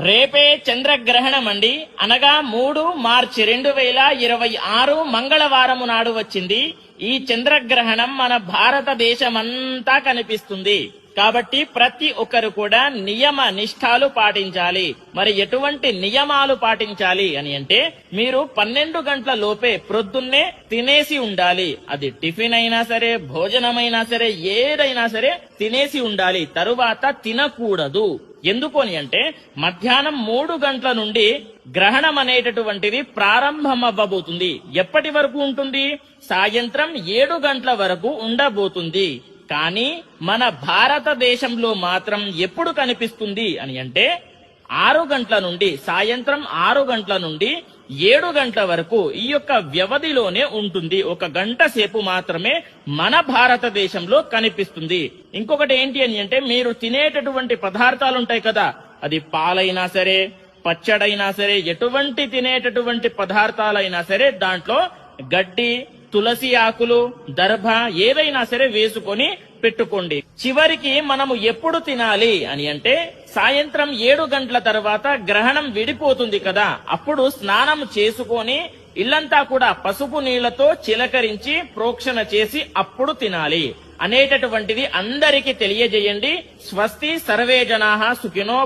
రేపే చంద్రగ్రహణం అండి. అనగా 3 మార్చి 2026 మంగళవారము నాడు వచ్చింది. ఈ చంద్రగ్రహణం మన భారతదేశమంతా కనిపిస్తుంది. కాబట్టి ప్రతి ఒక్కరు కూడా నియమ నిష్ఠాలు పాటించాలి. మరి ఎటువంటి నియమాలు పాటించాలి అని అంటే, మీరు 12 గంటల లోపే ప్రొద్దున్నే తినేసి ఉండాలి. అది టిఫిన్ అయినా సరే, భోజనమైనా సరే, ఏదైనా సరే తినేసి ఉండాలి. తరువాత తినకూడదు. ఎందుకు అని అంటే, మధ్యాహ్నం 3 గంటల నుండి గ్రహణం అనేటటువంటిది ప్రారంభమవ్వబోతుంది. ఎప్పటి వరకు ఉంటుంది? సాయంత్రం 7 గంటల వరకు ఉండబోతుంది. కానీ మన భారతదేశంలో మాత్రం ఎప్పుడు కనిపిస్తుంది అని అంటే, 6 గంటల నుండి, సాయంత్రం 6 గంటల నుండి 7 గంటల వరకు ఈ యొక్క వ్యవధిలోనే ఉంటుంది. 1 గంట సేపు మాత్రమే మన భారతదేశంలో కనిపిస్తుంది. ఇంకొకటి ఏంటి అని అంటే, మీరు తినేటటువంటి పదార్థాలు ఉంటాయి కదా, అది పాలైనా సరే, పచ్చడైనా సరే, ఎటువంటి తినేటటువంటి పదార్థాలైనా సరే దాంట్లో గడ్డి, తులసి ఆకులు, దర్భ ఏదైనా సరే వేసుకొని పెట్టుకోండి. చివరికి మనము ఎప్పుడు తినాలి అని అంటే, సాయంత్రం 7 గంటల తర్వాత గ్రహణం విడిపోతుంది కదా, అప్పుడు స్నానం చేసుకొని ఇల్లంతా కూడా పసుపు నీళ్లతో చిలకరించి ప్రోక్షణ చేసి అప్పుడు తినాలి అనేటటువంటిది అందరికీ తెలియజేయండి. స్వస్తి, సర్వే జనాః సుఖినో